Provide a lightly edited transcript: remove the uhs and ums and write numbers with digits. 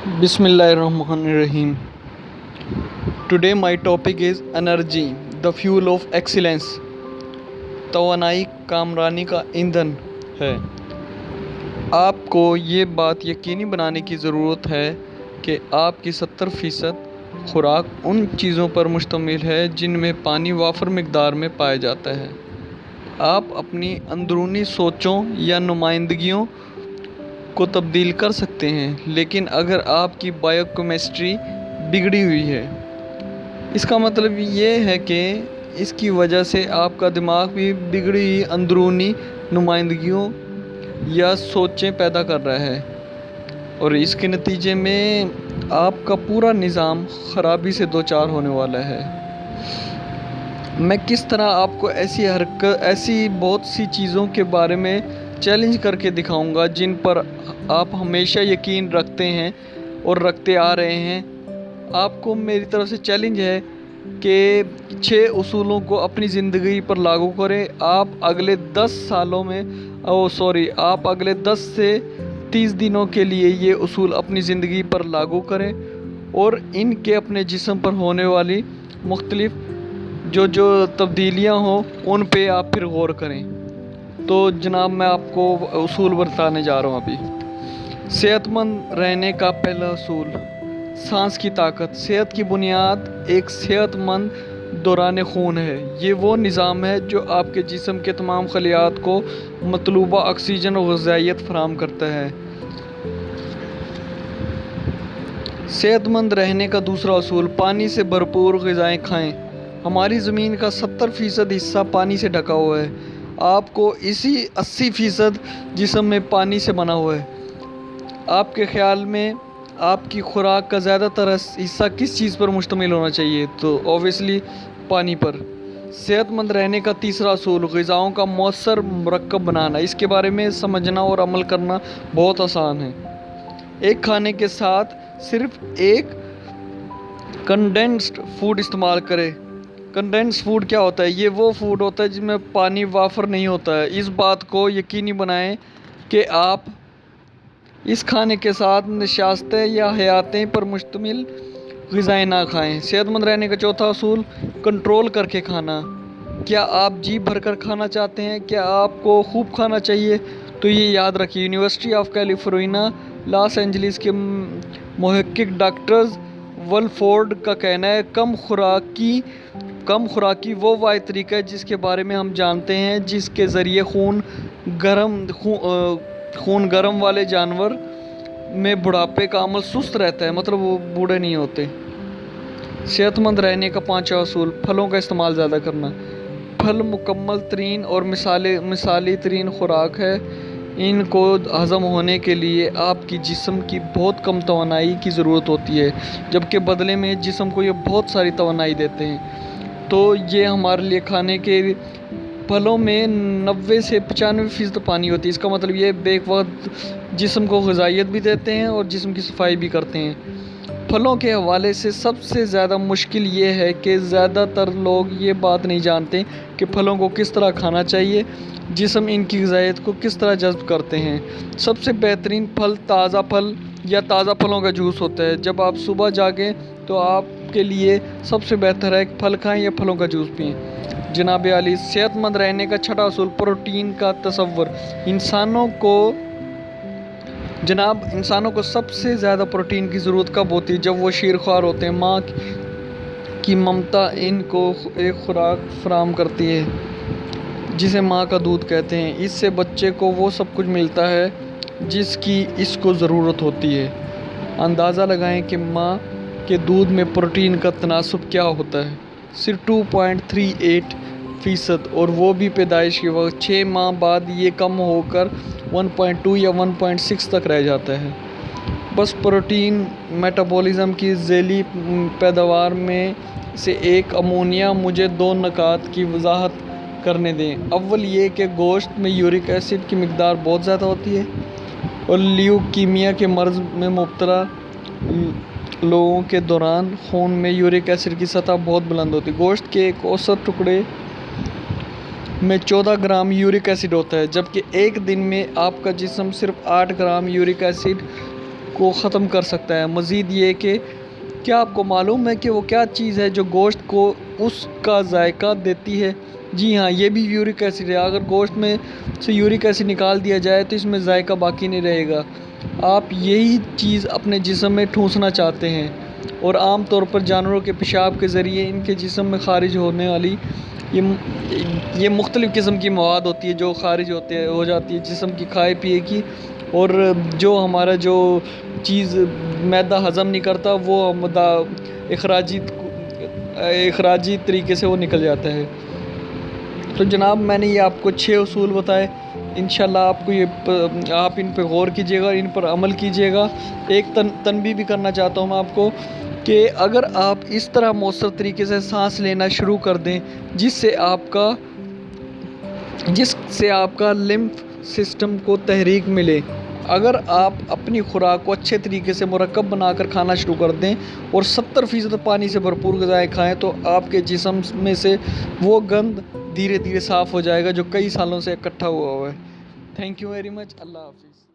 Bismillahirrahmanirrahim. Today my topic is energy, the fuel of excellence. तवानाई Kamrani का ईंधन है। आपको ये बात यकीनी बनाने की ज़रूरत है कि आपकी 70% खुराक उन चीज़ों पर मुश्तमिल है जिनमें पानी वाफर मिकदार में पाया जाता है। आप अपनी अंदरूनी सोचों या नुमाइंदगियों को तब्दील कर सकते हैं, लेकिन अगर आपकी बायोकेमिस्ट्री बिगड़ी हुई है, इसका मतलब ये है कि इसकी वजह से आपका दिमाग भी बिगड़ी हुई अंदरूनी नुमाइंदगियों या सोचें पैदा कर रहा है और इसके नतीजे में आपका पूरा निज़ाम ख़राबी से दो चार होने वाला है। मैं किस तरह आपको ऐसी बहुत सी चीज़ों के बारे में चैलेंज करके दिखाऊंगा जिन पर आप हमेशा यकीन रखते हैं और रखते आ रहे हैं। आपको मेरी तरफ से चैलेंज है कि 6 उसूलों को अपनी ज़िंदगी पर लागू करें। आप अगले 10 से 30 दिनों के लिए ये उसूल अपनी ज़िंदगी पर लागू करें और इनके अपने जिस्म पर होने वाली मुख्तलिफ जो तब्दीलियां हों उन पे आप फिर गौर करें। तो जनाब, मैं आपको उसूल बताने जा रहा हूँ अभी। सेहतमंद रहने का पहला उसूल, सांस की ताकत। सेहत की बुनियाद एक सेहतमंद दौरान खून है। ये वो निज़ाम है जो आपके जिस्म के तमाम खलियात को मतलूबा ऑक्सीजन और ग़िज़ाइयत फराहम करता है। सेहतमंद रहने का दूसरा उसूल, पानी से भरपूर ग़िज़ाएँ खाएँ। हमारी ज़मीन का 70% हिस्सा पानी से ढका हुआ है। आपको इसी 80% जिस्म में पानी से बना हुआ है। आपके ख़्याल में आपकी खुराक का ज़्यादातर हिस्सा किस चीज़ पर मुश्तमिल होना चाहिए? तो ऑब्वियसली पानी पर। सेहतमंद रहने का तीसरा असूल, ग़िज़ाओं का मौसर मुरक्कब बनाना। इसके बारे में समझना और अमल करना बहुत आसान है। एक खाने के साथ सिर्फ एक कंडेंस्ड फूड इस्तेमाल करें। कंडेंस फूड क्या होता है? ये वो फूड होता है जिसमें पानी वाफर नहीं होता है। इस बात को यकीनी बनाएं कि आप इस खाने के साथ नशास्तें या हयातें पर मुश्तमिल ग़िज़ाएँ ना खाएं। सेहतमंद रहने का चौथा असूल, कंट्रोल करके खाना। क्या आप जी भर कर खाना चाहते हैं? क्या आपको खूब खाना चाहिए? तो ये याद रखिए, university of California Los Angeles के मुहक्किक डॉक्टर्स वलफोर्ड का कहना है, कम खुराकी वो वाहिद तरीका है जिसके बारे में हम जानते हैं जिसके ज़रिए खून गर्म वाले जानवर में बुढ़ापे का अमल सुस्त रहता है, मतलब वो बूढ़े नहीं होते। सेहतमंद रहने का पांचवा असूल, फलों का इस्तेमाल ज़्यादा करना। फल मुकम्मल तरीन और मिसाली तरीन खुराक है। इनको हज़म होने के लिए आपकी जिस्म की बहुत कम तवानाई की ज़रूरत होती है, जबकि बदले में जिस्म को ये बहुत सारी तवानाई देते हैं। तो ये हमारे लिए खाने के फलों में 90 से 95% पानी होती है। इसका मतलब ये बेक वक्त जिस्म को ग़िज़ाइयत भी देते हैं और जिस्म की सफाई भी करते हैं। फलों के हवाले से सबसे ज़्यादा मुश्किल ये है कि ज़्यादातर लोग ये बात नहीं जानते कि फलों को किस तरह खाना चाहिए, जिस्म इनकी ग़िज़ाइयत को किस तरह जज़्ब करते हैं। सबसे बेहतरीन फल ताज़ा फल या ताज़ा फलों का जूस होता है। जब आप सुबह जागें तो आपके लिए सबसे बेहतर है कि फल खाएं या फलों का जूस पिएं। जनाब आली, सेहतमंद रहने का छठा असूल, प्रोटीन का तसव्वुर। इंसानों को सबसे ज़्यादा प्रोटीन की ज़रूरत कब होती है? जब वो शीरख्वार होते हैं। माँ की ममता इनको एक खुराक फराहम करती है जिसे माँ का दूध कहते हैं। इससे बच्चे को वो सब कुछ मिलता है जिसकी इसको ज़रूरत होती है। अंदाज़ा लगाएं कि माँ के दूध में प्रोटीन का तनासब क्या होता है, सिर्फ 2.38%, और वो भी पैदाइश के वक्त। 6 माह बाद ये कम होकर 1.2 या 1.6 तक रह जाता है। बस प्रोटीन मेटाबॉलिज्म की ज़ैली पैदावार में से एक अमोनिया। मुझे 2 नुकात की वजाहत करने दें। अव्वल ये कि गोश्त में यूरिक एसिड की मिकदार बहुत ज़्यादा होती है और ल्यूकीमिया के मर्ज़ में मुब्तला लोगों के दौरान खून में यूरिक एसिड की सतह बहुत बुलंद होती है। गोश्त के एक औसत टुकड़े में 14 ग्राम यूरिक एसिड होता है, जबकि एक दिन में आपका जिस्म सिर्फ 8 ग्राम यूरिक एसिड کو ختم کر سکتا ہے۔ مزید یہ کہ کیا آپ کو معلوم ہے کہ وہ کیا چیز ہے جو گوشت کو اس کا ذائقہ دیتی ہے؟ جی ہاں، یہ بھی یورک ایسڈ ہے۔ اگر گوشت میں سے یورک ایسڈ نکال دیا جائے تو اس میں ذائقہ باقی نہیں رہے گا۔ آپ یہی چیز اپنے جسم میں ٹھونسنا چاہتے ہیں، اور عام طور پر جانوروں کے پیشاب کے ذریعے ان کے جسم میں خارج ہونے والی یہ مختلف قسم کی مواد ہوتی ہے جو خارج ہو جاتی ہے جسم کی کھائے پیے کی، اور جو ہمارا جو چیز معدہ ہضم نہیں کرتا وہ اخراجی طریقے سے وہ نکل جاتا ہے۔ تو جناب میں نے یہ آپ کو 6 اصول بتائے، انشاءاللہ آپ ان پہ غور کیجیے گا، ان پر عمل کیجیے گا۔ ایک تنبیہ بھی کرنا چاہتا ہوں میں آپ کو کہ اگر آپ اس طرح مؤثر طریقے سے سانس لینا شروع کر دیں جس سے آپ کا لمف سسٹم کو تحریک ملے، اگر آپ اپنی خوراک کو اچھے طریقے سے مرکب بنا کر کھانا شروع کر دیں اور 70% پانی سے بھرپور غذائیں کھائیں تو آپ کے جسم میں سے وہ گند دھیرے دھیرے صاف ہو جائے گا جو کئی سالوں سے اکٹھا ہوا ہے۔ Thank you very much. اللہ حافظ۔